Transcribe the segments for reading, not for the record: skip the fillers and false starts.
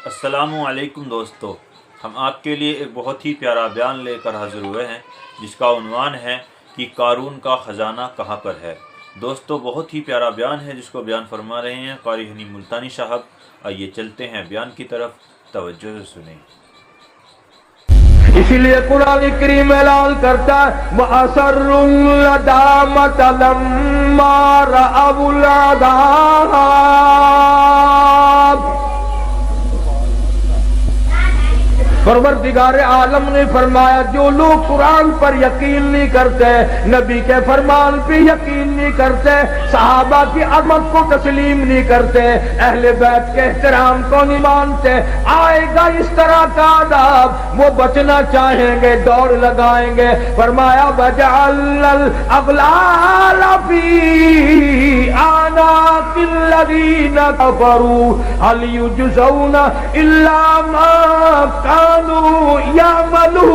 السلام علیکم دوستو، ہم آپ کے لیے ایک بہت ہی پیارا بیان لے کر حاضر ہوئے ہیں جس کا عنوان ہے کہ قارون کا خزانہ کہاں پر ہے۔ دوستو بہت ہی پیارا بیان ہے جس کو بیان فرما رہے ہیں قاری حنی ملتانی صاحب۔ آئیے چلتے ہیں بیان کی طرف، توجہ سے سنیں۔ اسی لیے قرآن کریم اعلان کرتا ہے وَأَسَرُّوا النَّدَامَةَ لَمَّا رَأَوُا الْعَذَابَ۔ پروردگار عالم نے فرمایا جو لوگ قرآن پر یقین نہیں کرتے، نبی کے فرمان پہ یقین نہیں کرتے، صحابہ کی عظمت کو تسلیم نہیں کرتے، اہل بیت کے احترام کو نہیں مانتے، آئے گا اس طرح کا عذاب۔ وہ بچنا چاہیں گے دوڑ لگائیں گے۔ فرمایا وَجَعَلْنَا الْأَغْلَالَ فِي أَعْنَاقِ الَّذِينَ كَفَرُوا هَلْ يُجْزَوْنَ إِلَّا مَا كَانُوا يَعْمَلُونَ۔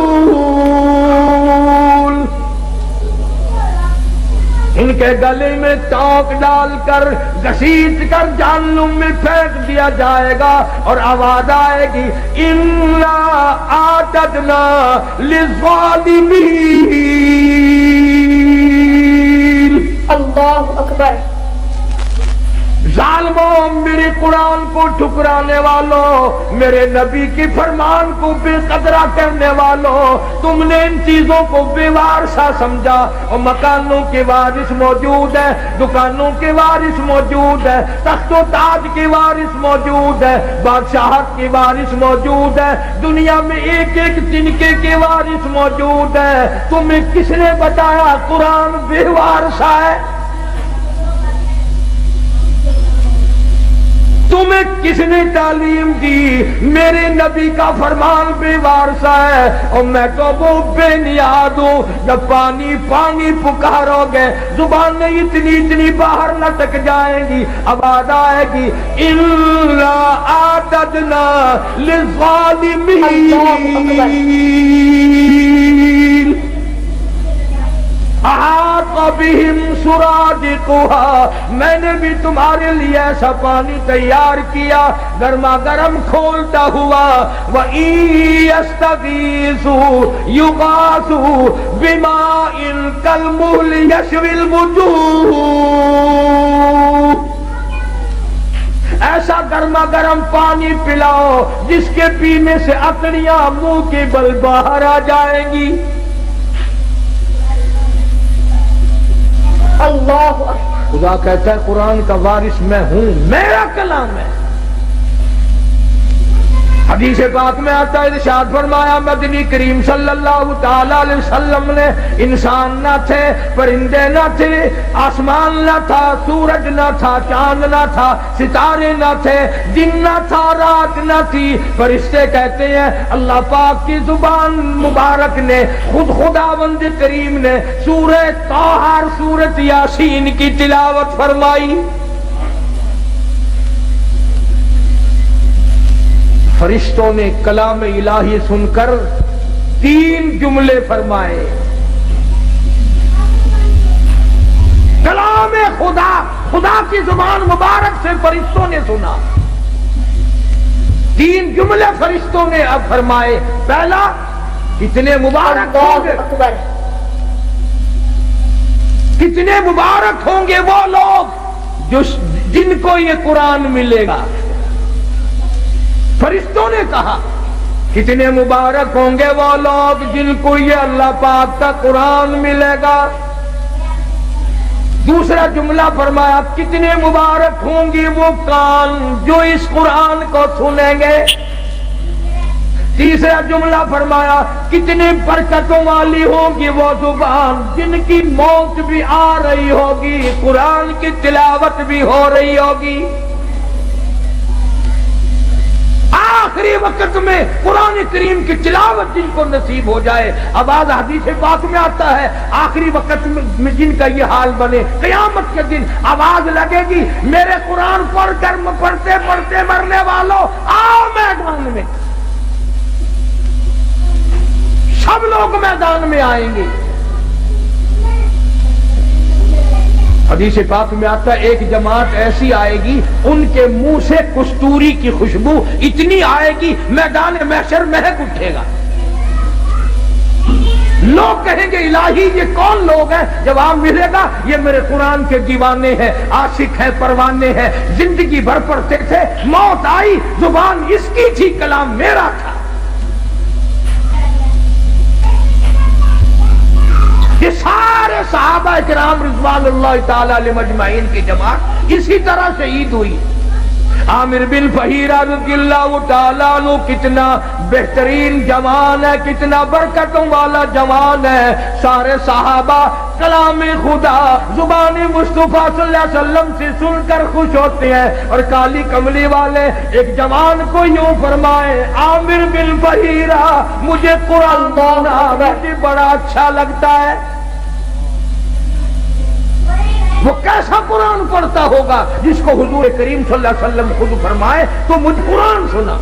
ان کے گلے میں ٹوک ڈال کر گھسیٹ کر جہنم میں پھینک دیا جائے گا اور آواز آئے گی اِنَّا أَعْتَدْنَا لِلظَّالِمِينَ۔ اللہ اکبر۔ ظالموں، میرے قرآن کو ٹھکرانے والوں، میرے نبی کی فرمان کو بے قدرہ کرنے والوں، تم نے ان چیزوں کو بے وارثہ سمجھا۔ اور مکانوں کے وارث موجود ہے، دکانوں کے وارث موجود ہے، تخت و تاج کے وارث موجود ہے، بادشاہت کے وارث موجود ہے، دنیا میں ایک ایک تنکے کے وارث موجود ہے۔ تمہیں کس نے بتایا قرآن بے وارثہ ہے؟ تمہیں کس نے تعلیم دی؟ میرے نبی کا فرمان بے وارثہ ہے، اور میں تو وہ بے نیاد ہوں۔ جب پانی پانی پکارو گے زبانیں اتنی باہر لٹک جائیں گی، آواز آئے گی اِنَّا أَعْتَدْنَا لِلظَّالِمِينَ احاط بہم سرادقها۔ میں نے بھی تمہارے لیے ایسا پانی تیار کیا گرما گرم کھولتا ہوا۔ وَإِن يَسْتَغِيثُوا يُغَاثُوا بِمَاءٍ كَالْمُهْلِ يَشْوِي الْوُجُوهَ۔ ایسا گرما گرم پانی پلاؤ جس کے پینے سے اکڑیاں منہ کے بل باہر آ جائیں گی۔ اللہ خدا کہتا ہے قرآن کا وارث میں ہوں، میرا کلام ہے۔ حدیث پاک میں آتا ہے، ارشاد فرمایا مدنی کریم صلی اللہ تعالی علیہ وسلم نے انسان نہ تھے، پرندے نہ تھے، آسمان نہ تھا، سورج نہ تھا، چاند نہ تھا، ستارے نہ تھے، دن نہ تھا، رات نہ تھی۔ فرشتے کہتے ہیں اللہ پاک کی زبان مبارک نے، خود خداوند کریم نے سورہ طٰہٰ، سورۃ یاسین کی تلاوت فرمائی۔ فرشتوں نے کلام الہی سن کر 3 جملے فرمائے۔ کلام خدا کی زبان مبارک سے فرشتوں نے سنا، 3 جملے فرشتوں نے اب فرمائے۔ پہلا، کتنے مبارک ہوں گے، کتنے مبارک ہوں گے وہ لوگ جن کو یہ قرآن ملے گا۔ فرشتوں نے کہا کتنے مبارک ہوں گے وہ لوگ جن کو یہ اللہ پاک کا قرآن ملے گا۔ دوسرا جملہ فرمایا کتنے مبارک ہوں گی وہ کان جو اس قرآن کو سنیں گے۔ تیسرا جملہ فرمایا کتنے برکتوں والی ہوگی وہ زبان جن کی موت بھی آ رہی ہوگی، قرآن کی تلاوت بھی ہو رہی ہوگی۔ آخری وقت میں قرآن کریم کی تلاوت جن کو نصیب ہو جائے، آواز حدیث پاک میں آتا ہے آخری وقت میں جن کا یہ حال بنے، قیامت کے دن آواز لگے گی میرے قرآن پڑھ کر پڑھتے پڑھتے مرنے والوں آؤ میدان میں۔ سب لوگ میدان میں آئیں گے۔ حدیث پاک میں آتا ہے ایک جماعت ایسی آئے گی ان کے منہ سے کستوری کی خوشبو اتنی آئے گی میدان محشر مہک اٹھے گا. لوگ کہیں گے الہی یہ کون لوگ ہیں؟ جواب ملے گا یہ میرے قرآن کے دیوانے ہیں، عاشق ہیں، پروانے ہیں، زندگی بھر پڑھتے تھے، موت آئی زبان اس کی تھی، کلام میرا تھا. یہ سارے صحابہ کرام رضوان اللہ تعالی علیہم اجمعین کی جماعت اسی طرح شہید ہوئی. عامر بن فہیرہ رضی اللہ تعالیٰ عنہ کتنا بہترین جوان ہے، کتنا برکتوں والا جوان ہے. سارے صحابہ کلام خدا زبان مصطفیٰ صلی اللہ علیہ وسلم سے سن کر خوش ہوتے ہیں، اور کالی کملی والے ایک جوان کو یوں فرمائے عامر بن فہیرہ مجھے قرآن پڑھنا مجھے بڑا اچھا لگتا ہے. وہ کیسا قرآن پڑھتا ہوگا جس کو حضور کریم صلی اللہ علیہ وسلم خود فرمائے تو مجھ قرآن سنا.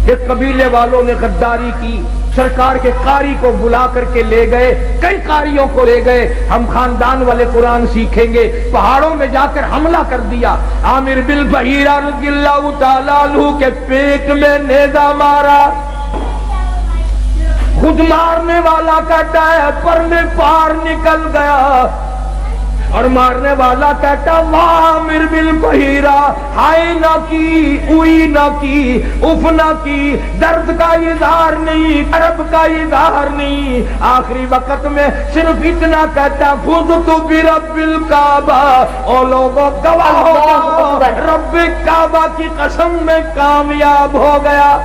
ایک قبیلے والوں نے غداری کی، سرکار کے قاری کو بلا کر کے لے گئے، کئی قاریوں کو لے گئے، ہم خاندان والے قرآن سیکھیں گے. پہاڑوں میں جا کر حملہ کر دیا. عامر بن فہیرہ رضی اللہ تعالیٰ عنہ کے پیٹ میں نیزہ مارا. خود مارنے والا کہتا ہے پر میں پار نکل گیا، اور مارنے والا کہتا واہ عامر بن فہیرہ ہائے نہ کی، اوئی نہ کی، اف نہ کی، درد کا اظہار نہیں، کرب کا اظہار نہیں. آخری وقت میں صرف اتنا کہتا خذت برب الکعبہ، او لوگوں گواہ ہو رب کعبہ کی قسم میں کامیاب ہو گیا.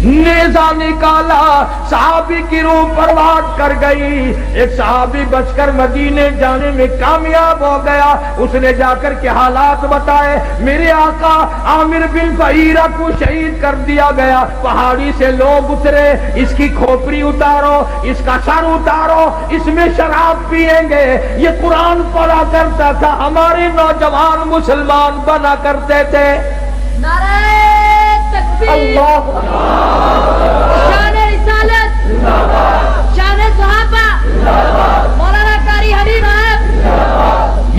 نیزہ نکالا، صحابی کی روح پرواز کر گئی. ایک صحابی بچ کر مدینے جانے میں کامیاب ہو گیا. اس نے جا کر کے حالات بتائے، میرے آقا عامر بن فہیرہ کو شہید کر دیا گیا. پہاڑی سے لوگ اترے، اس کی کھوپڑی اتارو، اس کا سر اتارو، اس میں شراب پیئیں گے. یہ قرآن پڑھا کرتا تھا، ہمارے نوجوان مسلمان بنا کرتے تھے. نعرہ تکبیر، شان رسالت، شان صحابہ، مولانا قاری حبیب صاحب.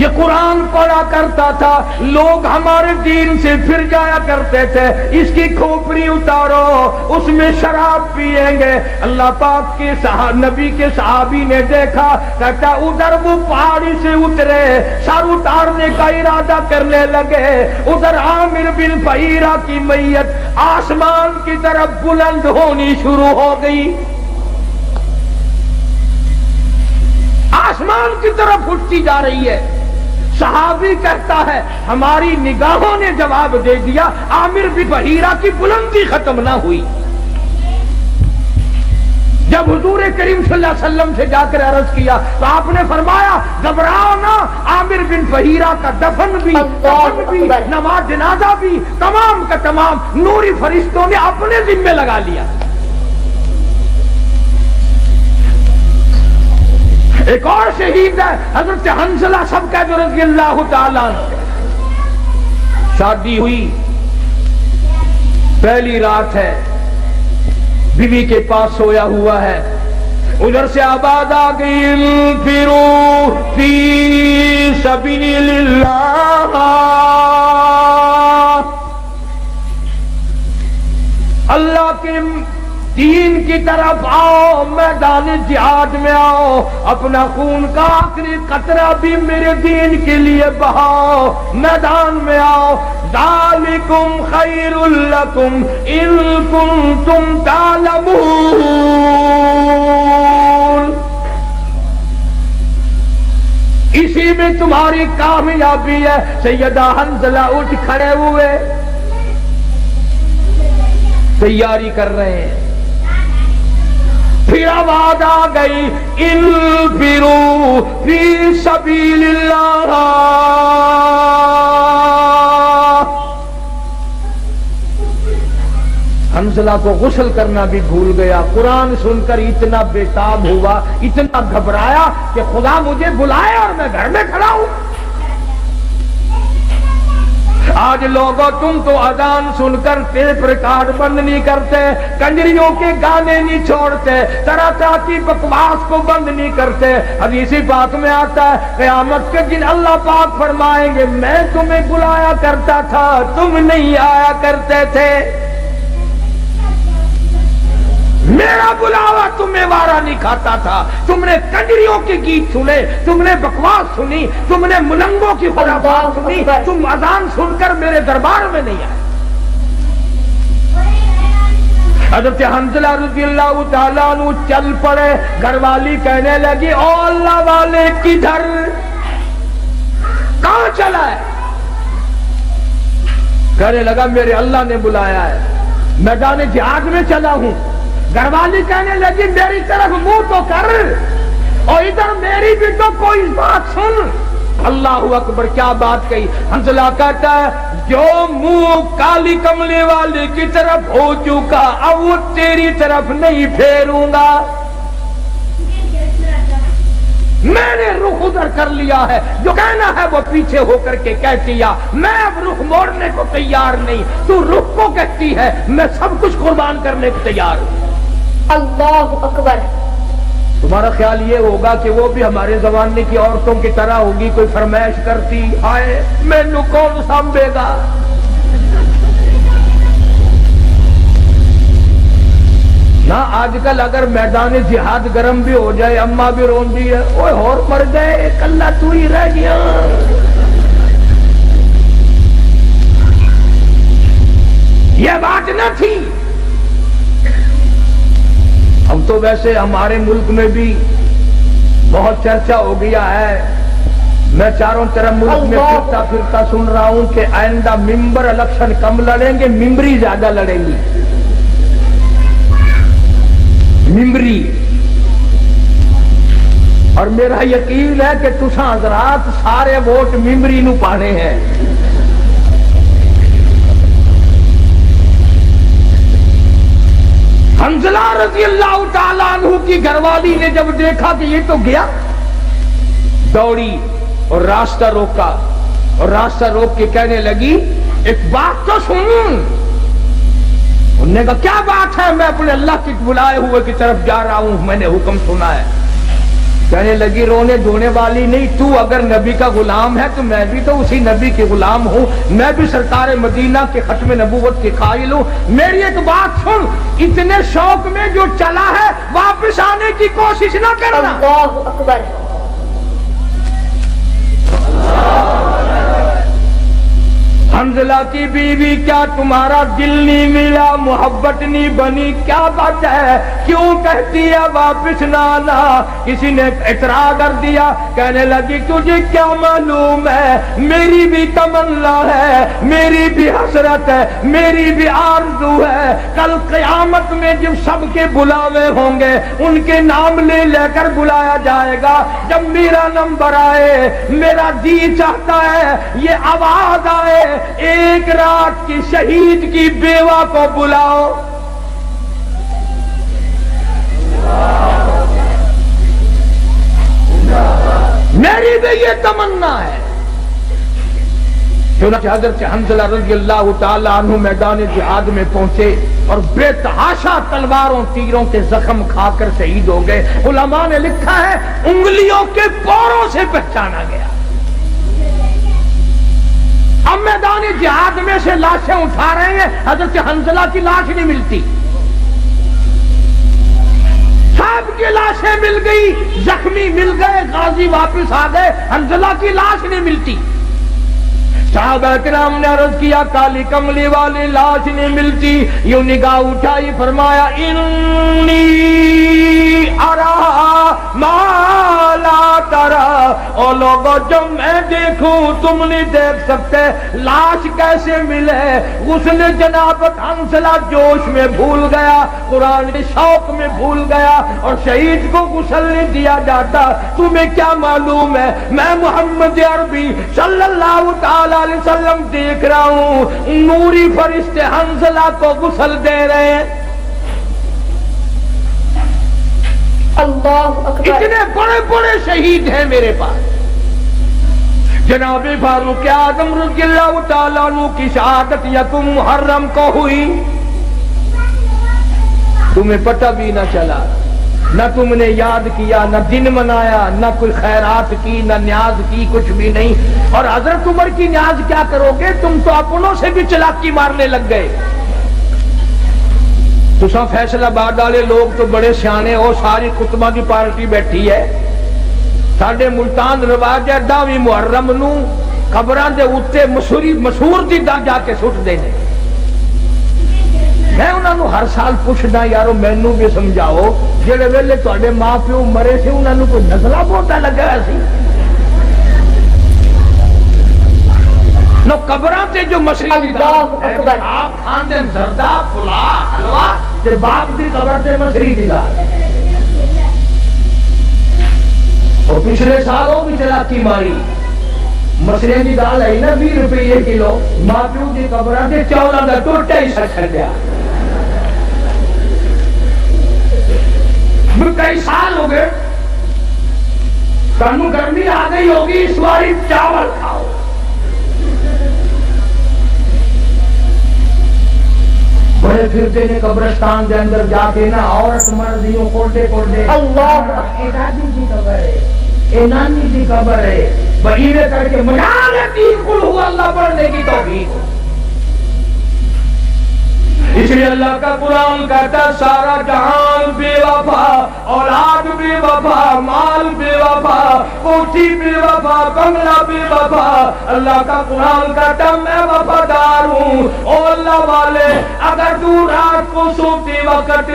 یہ قرآن پڑھا کرتا تھا، لوگ ہمارے دین سے پھر جایا کرتے تھے. اس کی کھوپڑی اتارو، اس میں شراب پیئیں گے. اللہ پاک کے نبی کے صحابی نے دیکھا، کہتا ادھر وہ پہاڑی سے اترے، سر اتارنے کا ارادہ کرنے لگے. ادھر عامر بن فہیرہ کی میت آسمان کی طرف بلند ہونی شروع ہو گئی، آسمان کی طرف اٹھتی جا رہی ہے. صحابی کہتا ہے ہماری نگاہوں نے جواب دے دیا، عامر بن فہیرہ کی بلندی ختم نہ ہوئی. جب حضور کریم صلی اللہ علیہ وسلم سے جا کر عرض کیا تو آپ نے فرمایا گھبراؤ نہ، عامر بن فہیرہ کا دفن بھی، نماز جنازہ بھی تمام کا تمام نوری فرشتوں نے اپنے ذمہ لگا لیا. ایک اور شہید ہے حضرت حنظلہ سب کا جو رضی اللہ تعالیٰ عنہ. شادی ہوئی، پہلی رات ہے، بیوی کے پاس سویا ہوا ہے. ادھر سے آواز آ گئی انفروا فی سبیل اللہ، اللہ کے دین کی طرف آؤ، میدان جہاد میں آؤ، اپنا خون کا آخری قطرہ بھی میرے دین کے لیے بہاؤ، میدان میں آؤ. ذالکم خیر لکم ان کنتم تعلمون. اسی میں تمہاری کامیابی ہے. سیدہ حنظلہ اٹھ کھڑے ہوئے، تیاری کر رہے ہیں. پھر آواز آ گئی انفروا فی سبیل اللہ. حنظلہ کو غسل کرنا بھی بھول گیا. قرآن سن کر اتنا بےتاب ہوا، اتنا گھبرایا کہ خدا مجھے بلائے اور میں گھر میں کھڑا ہوں. آج لوگوں تم تو اذان سن کر ٹیپ ریکارڈ بند نہیں کرتے، کنجریوں کے گانے نہیں چھوڑتے، طرح طرح کی بکواس کو بند نہیں کرتے۔ حدیث پاک میں آتا ہے قیامت کے دن اللہ پاک فرمائیں گے میں تمہیں بلایا کرتا تھا، تم نہیں آیا کرتے تھے، میرا بلاوا تمہیں وارا نہیں کھاتا تھا، تم نے کنجریوں کے گیت سنے، تم نے بکواس سنی، تم نے ملنگوں کی خرافات سنی، تم اذان سن کر میرے دربار میں نہیں آئے۔ حضرت حنظلہ رضی اللہ تعالیٰ عنہ چل پڑے، گھر والی کہنے لگی او اللہ والے کدھر، کہاں چلا ہے؟ کہنے لگا میرے اللہ نے بلایا ہے، میدان جہاد میں چلا ہوں۔ گھر والی کہنے لگی میری طرف منہ تو کر، اور ادھر میری بھی تو کوئی بات سن۔ اللہ اکبر، کیا بات کہی! حنظلہ کہتا ہے جو منہ کالی کملی والی کی طرف ہو چکا اب وہ تیری طرف نہیں پھیروں گا، میں نے رخ ادھر کر لیا ہے، جو کہنا ہے وہ پیچھے ہو کر کے کہتی ہے، میں اب رخ موڑنے کو تیار نہیں، تو رخ کو کہتی ہے میں سب کچھ قربان کرنے کو تیار ہوں۔ اللہ اکبر۔ تمہارا خیال یہ ہوگا کہ وہ بھی ہمارے زمانے کی عورتوں کی طرح ہوگی، کوئی فرمائش کرتی ہائے مینوں کون سنبھے گا؟ نہ آج کل اگر میدان جہاد گرم بھی ہو جائے اماں بھی روندی ہے، اوے اور مر گئے کلہ تو ہی رہ گیا۔ یہ بات نہ تھی۔ اب تو ویسے ہمارے ملک میں بھی بہت چرچا ہو گیا ہے، میں چاروں طرف ملک میں پھرتا پھرتا سن رہا ہوں کہ آئندہ ممبر الیکشن کم لڑیں گے، ممبری زیادہ لڑیں گی، ممبری۔ اور میرا یقین ہے کہ تساں حضرات سارے ووٹ ممبری نو پانے ہیں۔ حنظلہ رضی اللہ تعالیٰ عنہ کی گھر والی نے جب دیکھا کہ یہ تو گیا، دوڑی اور راستہ روکا، اور راستہ روک کے کہنے لگی ایک بات تو سن۔ انہوں نے کہا کیا بات ہے؟ میں اپنے اللہ کے بلائے ہوئے کی طرف جا رہا ہوں، میں نے حکم سنا ہے۔ کہنے لگی رونے دھونے والی نہیں، تو اگر نبی کا غلام ہے تو میں بھی تو اسی نبی کے غلام ہوں، میں بھی سرکار مدینہ کے ختم نبوت کے قائل ہوں۔ میری ایک بات سن، اتنے شوق میں جو چلا ہے واپس آنے کی کوشش نہ کرنا۔ اللہ اکبر۔ حنظلہ کی بیوی کیا تمہارا دل نہیں ملا، محبت نہیں بنی، کیا بات ہے، کیوں کہتی ہے واپس نہ آنا؟ کسی نے اعتراض کر دیا، کہنے لگی تجھے کیا معلوم ہے میری بھی تمنا ہے، میری بھی حسرت ہے، میری بھی آرزو ہے، کل قیامت میں جب سب کے بلاوے ہوں گے ان کے نام لے لے کر بلایا جائے گا، جب میرا نمبر آئے میرا جی چاہتا ہے یہ آواز آئے ایک رات کی شہید کی بیوہ کو بلاؤ۔ میری بھی یہ تمنا ہے۔ چنانچہ حضرت حنظلہ رضی اللہ تعالیٰ عنہ میدان جہاد میں پہنچے اور بے تحاشا تلواروں تیروں کے زخم کھا کر شہید ہو گئے۔ علماء نے لکھا ہے انگلیوں کے پوروں سے پہچانا گیا۔ اب میدان جہاد میں سے لاشیں اٹھا رہے ہیں، حضرت حنظلہ کی لاش نہیں ملتی، سب کی لاشیں مل گئی، زخمی مل گئے، غازی واپس آ گئے، حنظلہ کی لاش نہیں ملتی۔ صحابہ کرام نے عرض کیا کالی کملی والی لاش نہیں ملتی، یوں نگاہ اٹھائی فرمایا انی ارا ما لا ترا، او لوگوں جو میں دیکھوں تم نہیں دیکھ سکتے، لاش کیسے ملے؟ غسل جنابت حنظلہ جوش میں بھول گیا، قرآن کے شوق میں بھول گیا، اور شہید کو غسل نہیں دیا جاتا۔ تمہیں کیا معلوم ہے میں محمد عربی صلی اللہ تعالی علیہ وسلم دیکھ رہا ہوں نوری فرشتے حنظلہ کو غسل دے رہے ہیں۔ اللہ اکبر۔ اتنے بڑے بڑے شہید ہیں میرے پاس جناب فاروق اعظم رضی اللہ تعالیٰ عنہ کی شہادت یکم محرم کو ہوئی، تمہیں پتہ بھی نہ چلا، نہ تم نے یاد کیا، نہ دن منایا، نہ کوئی خیرات کی، نہ نیاز کی، کچھ بھی نہیں۔ اور حضرت عمر کی نیاز کیا کرو گے؟ تم تو اپنوں سے بھی چلاکی مارنے لگ گئے۔ تو سب فیصلہ باد والے لوگ تو بڑے سیانے ہو، ساری خطبہ کی پارٹی بیٹھی ہے۔ ساڈے ملتان رواج ہے 10ویں محرم نو قبراں دے اوتے مشہور دی جا کے سٹ دینے۔ میں انہاں نو ہر سال پوچھدا یارو مینوں بھی سمجھاؤ، جڑے ویلے تواڈے ماں پیو مرے سی انہاں نو کوئی نزلہ بوٹا لگا سی؟ نو قبراں تے جو مشرق اللہ اکبر، آپ کھاندے زردہ پھلا حلوہ تے باپ دی قبر تے مشرق دی دال۔ اور پچھلے سالوں بھی چلاکی ماری، مسرے دی دال ہے نا 20 روپے کلو، ماں پیو دی قبراں تے چولاں دا ٹوٹا ہی چھڈیا۔ کئی سال ہو گئے، تانوں گرمی آ گئی ہوگی، اس باری چاول کھاؤ۔ بڑے پھرتے نے قبرستان دے اندر جا کے نا عورت مردیوں کوڑے کوڑے، اللہ اے دادی کی قبر ہے، اے نانی کی قبر ہے، بہینے کر کے مجالتی قل ہوا اللہ پڑھنے کی توفیق۔ اس لیے اللہ کا قرآن کہتا سارا جہان بے وفا، اولاد بے وفا، مال بے وفا، کوٹھی بے وفا، بنگلہ بے وفا۔ اللہ کا قرآن کہتا میں وفادار ہوں۔ او اللہ والے، اگر تو رات کو سوتی وقت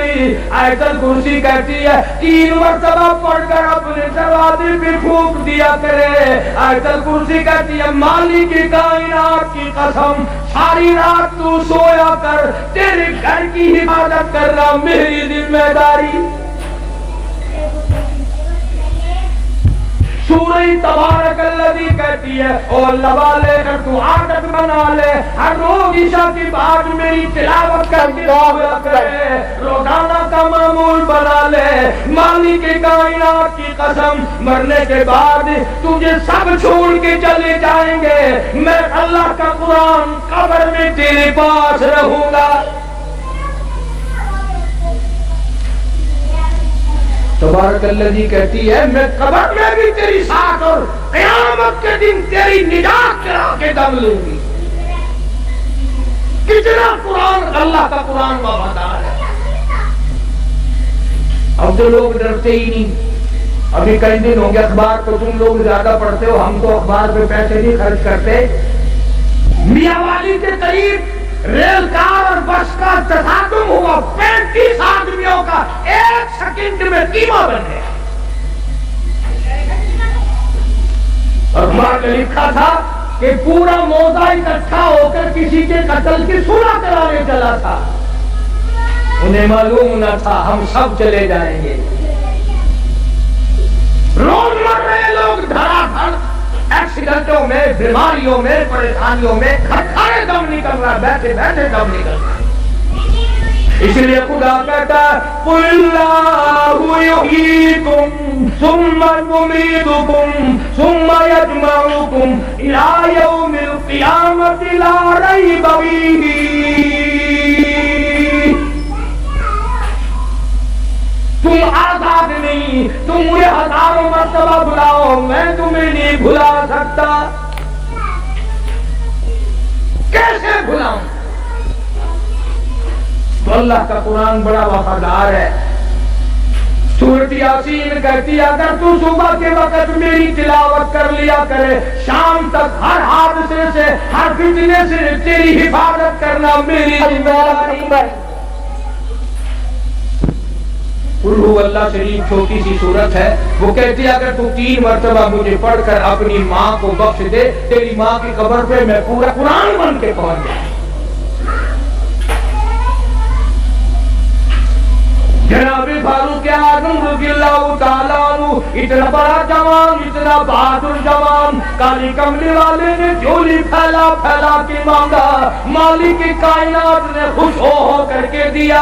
آیت الکرسی کہتی ہے 3 مرتبہ پڑھ کر اپنے دروازے پہ پھونک دیا کرے۔ آیت الکرسی کہتی ہے مالک کی کائنات کی قسم، ساری رات تو سویا کر، تیرے گھر کی حفاظت کرنا میری ذمہ داری۔ سورہ تبارک الذی کہتی ہے او اللہ والے اگر تو عادت بنا لے ہر روز عشاء کی بعد میری تلاوت کر کے سویا کرے، روزانہ کا معمول بنا لے، مالک کائنات کی قسم مرنے کے بعد تجھے سب چھوڑ کے چلے جائیں گے، میں اللہ کا قرآن قبر میں تیرے پاس رہوں گا۔ تبارک الذی کہتی ہے میں قبر میں بھی تیری ساتھ اور قیامت کے دن تیری نجات کرا کے دم لوں گی۔ کتنا قرآن اللہ کا قرآن وفادار ہے۔ اب تو لوگ ڈرتے ہی نہیں۔ ابھی کئی دن ہو گیا اخبار تو تم لوگ زیادہ پڑھتے ہو، ہم تو اخبار پہ پیسے نہیں خرچ کرتے۔ میاں والی کے قریب ریل کار اور بس کا تصادم ہوا، 35 آدمیوں کا 1 سیکنڈ میں کیما بن گیا۔ اخبار میں لکھا تھا کہ پورا موضع اکٹھا ہو کر کسی کے قتل کی صلح کرانے چلا تھا، انہیں معلوم نہ تھا ہم سب چلے جائیں گے۔ روز مر رہے لوگ دھڑا دھڑ ایکسیڈنٹوں میں، بیماریوں میں، پریشانیوں میں، کھڑے دم نکل رہا، بیٹھے بیٹھے دم نکل رہا۔ اس لیے خدا کہتا ہے قُلِ اللَّهُ يُحْيِيكُمْ ثُمَّ يُمِيتُكُمْ ثُمَّ يَجْمَعُكُمْ إِلَىٰ يَوْمِ الْقِيَامَةِ لَا رَيْبَ فِيهِ۔ تم آزاد نہیں، تم مجھے ہزاروں مرتبہ بلاؤ، میں تمہیں نہیں بھلا سکتا۔ کیسے بھلاؤں؟ تو اللہ کا قرآن بڑا وفادار ہے۔ سورۃ یاسین کہتی ہے اگر تو صبح کے وقت میری تلاوت کر لیا کرے، شام تک ہر حادثے سے، ہر فتنے سے تیری حفاظت کرنا میری ذمہ داری۔ اللہ شریف چھوٹی سی صورت ہے، وہ کہتی ہے اگر تو 3 مرتبہ مجھے پڑھ کر اپنی ماں کو بخش دے، تیری ماں کی قبر پہ میں پورا قرآن بن کے پہنچ جاؤں۔ جناب فاروق اعظم رضی اللہ تعالیٰ عنہ اتنا بڑا جوان، اتنا بہادر جوان، کالی کملی والے نے جھولی پھیلا پھیلا کے مانگا، مالک کائنات نے خوش ہو کر کے دیا۔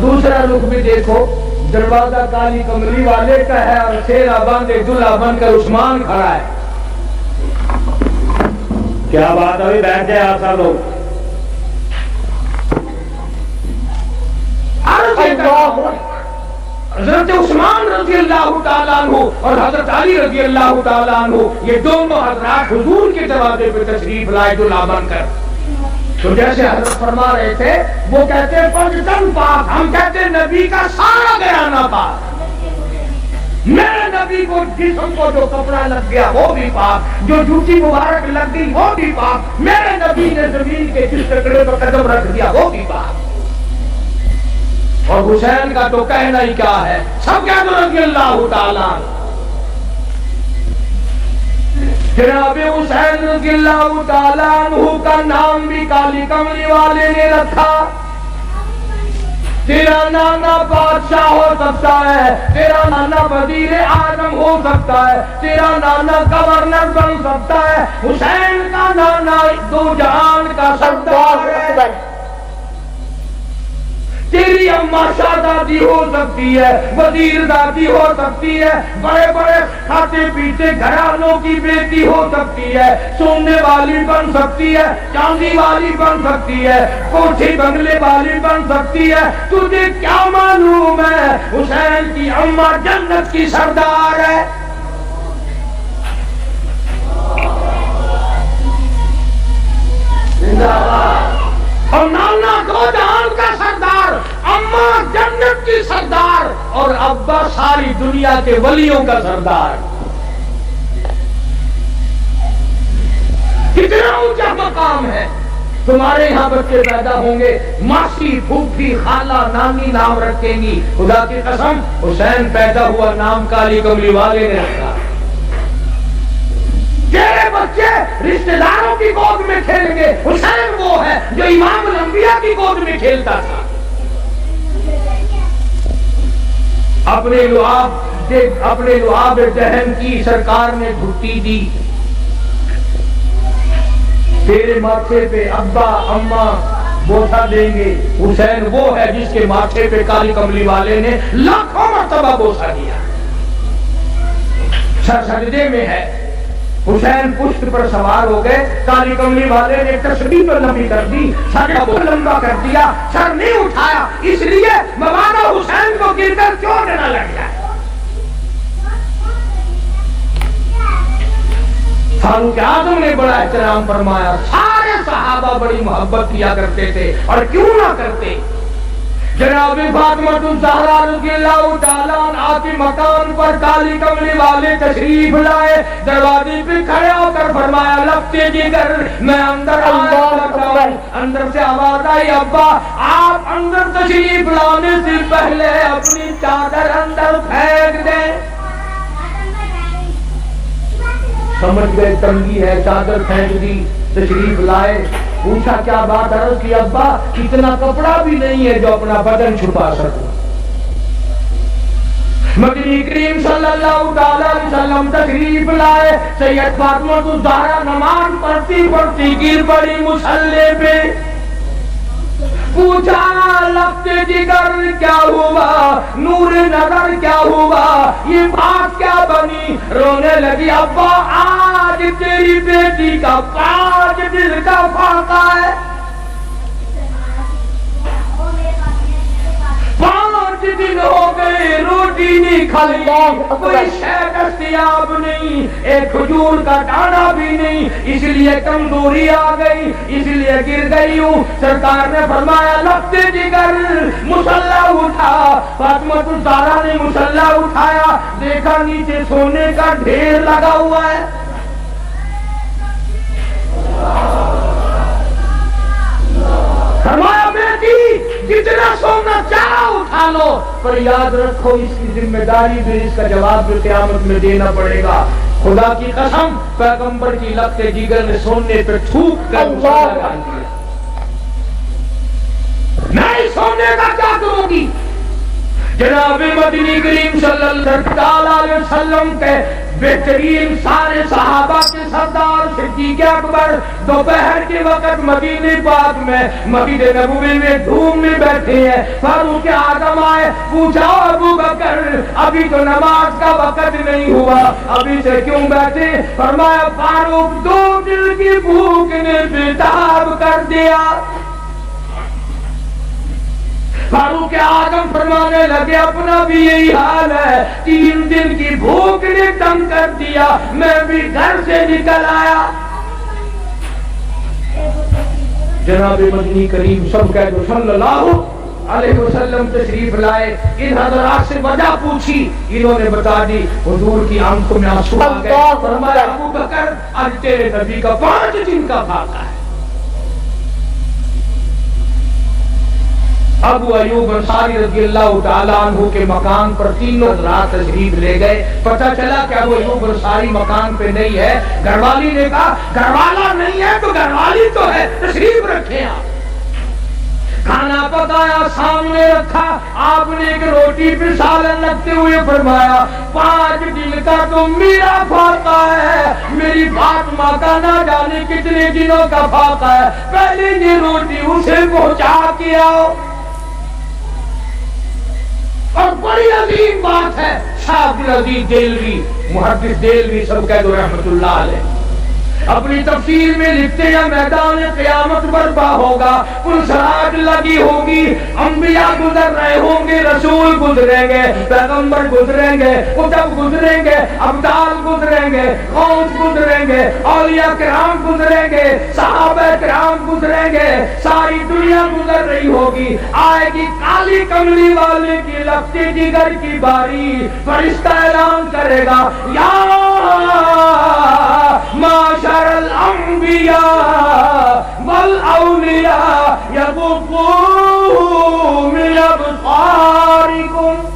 دوسرا رخ بھی دیکھو، دروازہ کالی کملی والے کا ہے اور سیرا باندھے دلہا بن کر عثمان کھڑا ہے. کیا بات ہے، بیٹھ جائے آپ سب لوگ. حضرت عثمان رضی اللہ تعالیٰ عنہ اور حضرت علی رضی اللہ تعالیٰ عنہ یہ دونوں حضرات حضور کے دروازے پہ تشریف لائے دلہا بن کر. تو جیسے حضرت فرما رہے تھے، وہ کہتے ہیں پنجتن پاک، ہم کہتے ہیں نبی کا سارا گھرانہ پاک. میرے نبی کو جسم کو جو کپڑا لگ گیا وہ بھی پاک، جو جوتی مبارک لگ گئی وہ بھی پاک، میرے نبی نے زمین کے جس ٹکڑے پر قدم رکھ دیا وہ بھی پاک. اور حسین کا تو کہنا ہی کیا ہے، سب کہتے ہیں رضی اللہ تعالیٰ. جناب حسین رضی اللہ تعالیٰ عنہ کا نام بھی کالی کملی والے نے رکھا. تیرا نانا بادشاہ ہو سکتا ہے، تیرا نانا وزیر اعظم ہو سکتا ہے، تیرا نانا گورنر بن سکتا ہے، حسین کا نانا دو جہان کا سردار ہے. تیری اماں شہزادی ہو سکتی ہے، وزیر دادی ہو سکتی ہے، بڑے بڑے کھاتے پیتے گھرانوں کی بیٹی ہو سکتی ہے، سونے والی بن سکتی ہے، چاندی والی بن سکتی ہے، کوٹھی بنگلے والی بن سکتی ہے. تجھے کیا معلوم ہے حسین کی اماں جنت کی سردار ہے. اور نانا دو جہان کا سردار، اماں جنت کی سردار، اور ابا ساری دنیا کے ولیوں کا سردار. کتنا اونچا مقام ہے. تمہارے یہاں بچے پیدا ہوں گے، ماسی پھوپھی خالہ نانی نام رکھیں گی. خدا کی قسم حسین پیدا ہوا نام کالی کملی والے نے رکھا. تیرے بچے رشتہ داروں کی گود میں کھیلیں گے، حسین وہ ہے جو امام الانبیاء کی گود میں کھیلتا تھا. اپنے لعاب دہن کی سرکار نے گھٹی دی. تیرے ماتھے پہ ابا اماں بوسہ دیں گے. حسین وہ ہے جس کے ماتھے پہ کالی کملی والے نے لاکھوں مرتبہ بوسہ دیا. سر سجدے میں ہے. حسین پشت پر سوار ہو گئے، کالی کملی والے نے تسبیح پر لمبی کر دی، سر کو لمبا کر دیا، سر نہیں اٹھایا اس لیے مولانا حسین کو گر کر چوٹ نہ لگ جائے. فاروق اعظم نے بڑا احترام فرمایا. سارے صحابہ بڑی محبت کیا کرتے تھے، اور کیوں نہ کرتے. جناب فاطمہ الزہرا رضی اللہ تعالیٰ عنہا کے مکان پر کالی کملی والے تشریف لائے. دروازے پہ کھڑے ہو کر فرمایا لگتے جگر میں اندر آیا. اندر سے آواز آئی ابا آپ اندر تشریف لانے سے پہلے اپنی چادر اندر پھینک دیں. سمجھ گئے تنگی ہے، چادر پھینک دی. تشریف لائے، پوچھا کیا بات ہے کہ ابا اتنا کپڑا بھی نہیں ہے جو اپنا بدن چھپا سکوں. مدنی کریم صلی اللہ علیہ وسلم تشریف لائے. سید فاطمہ الزہرا نماز پڑھتی پڑھتی گر پڑی مصلی پہ. پوچھا لفظ جگر کیا ہوا، نور نظر کیا ہوا، یہ بات کیا بنی. رونے لگی ابا آج تیری بیٹی کا 5 دل کا فاقہ ہے. 5 دن ہو گئے روٹی نہیں کھائی، کوئی شے دستیاب نہیں، ایک کھجور کا دانہ بھی نہیں، اس لیے کمزوری آ گئی، اس لیے گر گئی ہوں. سرکار نے فرمایا لفظ جگر مصلا اٹھا. فاطمہ الزہرا نے مصلا اٹھایا، دیکھا نیچے سونے کا ڈھیر لگا ہوا ہے. فرمایا بیٹی جتنا سونا چاہا اٹھا لو، پر یاد رکھو اس کی ذمہ داری بھی، اس کا جواب بھی قیامت میں دینا پڑے گا. خدا کی قسم پیغمبر کی لگتے جگر نے سونے پہ تھوک کر باندھ دیا. میں سونے کا کیا کروں گی جناب مدنی کریم صلی اللہ علیہ وسلم کے بہترین سارے صحابہ کے سردار صدیق اکبر دوپہر کے وقت مدینہ پاک میں مسجد نبوی میں دھوم میں بیٹھے ہیں. فاروق اعظم آئے, پوچھا ابو بکر ابھی تو نماز کا وقت نہیں ہوا, ابھی سے کیوں بیٹھے؟ فرمایا فاروق دو دل کی بھوک نے بیتاب کر دیا. فاروق اعظم فرمانے لگے اپنا بھی یہی حال ہے, 3 دن کی بھوک نے تنگ کر دیا, میں بھی گھر سے نکل آیا. جناب مدنی کریم سب کہہ دو صلی اللہ علیہ وسلم تشریف لائے. ان حضرات سے وجہ پوچھی, انہوں نے بتا دی. حضور کی آنکھوں میں آنسو آ گئے. فرمایا ابو بکر آج تیرے نبی کا 5 دن کا فاقہ ہے. ابو ایوب انصاری رضی اللہ تعالیٰ عنہ کے مکان پر 3 حضرات تشریف لے گئے. پتہ چلا کہ ابو ایوب انصاری مکان پہ نہیں ہے. گھر والی نے کہا گھر والا نہیں ہے تو گھر والی تو ہے, تشریف رکھیں آپ. کھانا پکایا, سامنے رکھا. آپ نے ایک روٹی پہ سالن رکھتے ہوئے فرمایا 5 دن کا تو میرا فاقہ ہے, میری فاطمہ کا نہ جانے کتنے دنوں کا فاقہ ہے, پہلے یہ روٹی اسے پہنچا کے آؤ. اور بڑی عظیم بات ہے, شاہ عبدالعزیز دہلوی محدث دہلوی سب کہہ دو رحمت اللہ علیہ اپنی تفسیر میں لکھتے ہیں میدان قیامت برپا ہوگا, پلسراج لگی ہوگی, انبیاء گزر رہے ہوں گے, رسول گزریں گے, پیغمبر گزریں گے, کتب گزریں گے, ابدال گزریں گے, غوث گزریں گے, اولیاء کرام گزریں گے, صحابہ کرام گزریں گے, ساری دنیا گزر رہی ہوگی. آئے گی کالی کملی والے کی لپٹی جگر کی باری, فرشتہ اعلان کرے گا یا معاشر الانبیاء والاولیاء یغضوا من ابصارکم.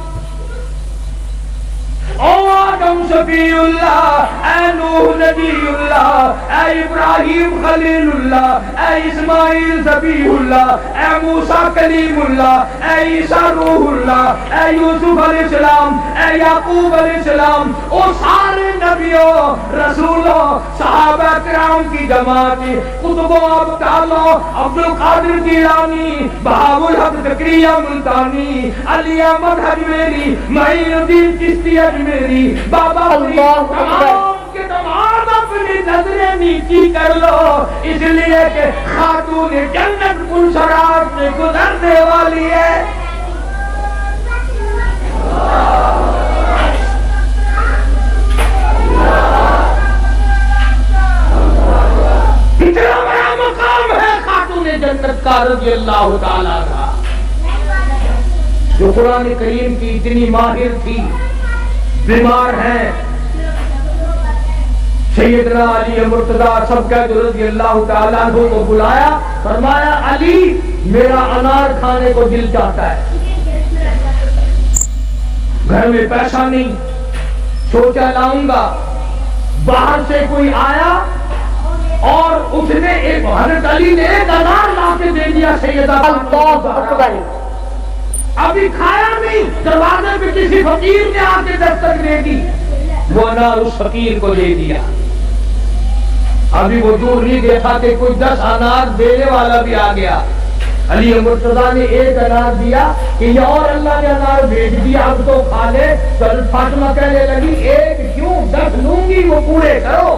او آدم صفی اللہ, اے نوح نبی اللہ, اے ابراہیم خلیل اللہ, اے اسماعیل ذبیح اللہ, اے موسیٰ کلیم اللہ, اے عیسیٰ روح اللہ, اے یوسف علیہ السلام, اے یعقوب علیہ السلام, او سارے نبیوں رسولوں صحابہ کرام کی جماعت, قطبوں ابدالوں, عبدالقادر جیلانی, بہاء الحق زکریا ملتانی, علی احمد حجویری, معین الدین چشتی میری, بابا تمام کے تمام اپنی نظریں نیچی کر لو, اس لیے کہ خاتون جنت پلسراج سے گزرنے والی ہے. اتنا بڑا مقام ہے خاتون جنت کا رضی اللہ تعالیٰ کا, جو قرآن کریم کی اتنی ماہر تھی. بیمار ہیں, سیدنا علی مرتضیٰ سب کا رضی اللہ تعالیٰ عنہ کو بلایا, فرمایا علی میرا انار کھانے کو دل چاہتا ہے, گھر میں پیسہ نہیں, سوچا لاؤں گا. باہر سے کوئی آیا اور اس نے ایک حضرت علی نے ایک انار لا کے دے دیا سیدہ فاطمہ. ابھی کھایا نہیں, دروازے پہ کسی فقیر نے آ کے دستک دے دی, وہ انار اس فقیر کو دے دیا. ابھی وہ دور نہیں دیکھا کہ کوئی 10 انار دینے والا بھی آ گیا. علی مرتضیٰ نے ایک انار دیا کہ یہ اور اللہ نے انار بھیج دیا, اب تو کھا لے. تو فاطمہ کہنے لگی ایک کیوں 10 لوں گی, وہ پورے کرو.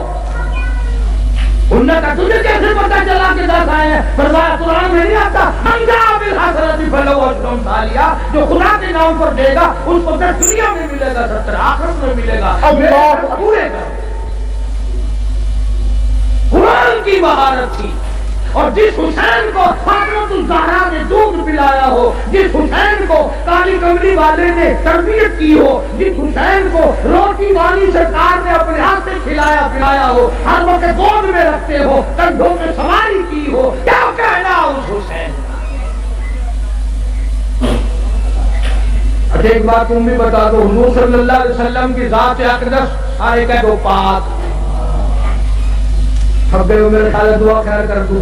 انہوں نے کہا تجھے کیسے پتا چلا کہ 10 آئے ہیں؟ فرمایا قرآن میں نہیں آتا من جاء بالحسنۃ فلہ عشر امثالہا, جو خدا کے نام پر دے گا اس کو 10 دنیا میں ملے گا, 70 آخرت میں ملے گا. اللہ پورے کرو. قرآن کی مہارت تھی. اور جس حسین کو فاطمہ الزہرا نے دودھ پلایا ہو, جس حسین کو کالی کملی والے نے تربیت کی ہو, جس حسین کو روٹی والی سرکار نے اپنے ہاتھ سے کھلایا پلایا ہو, ہر وقت گود میں رکھتے ہو, کندھوں میں سواری کی ہو, کیا کہنا اس حسین. اچھا ایک بات تم بھی بتا دو, حضور صلی اللہ علیہ وسلم کی ذات اقدس سارے کہہ دو پاک. اب میرے خیال دعا خیر کر دوں.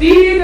3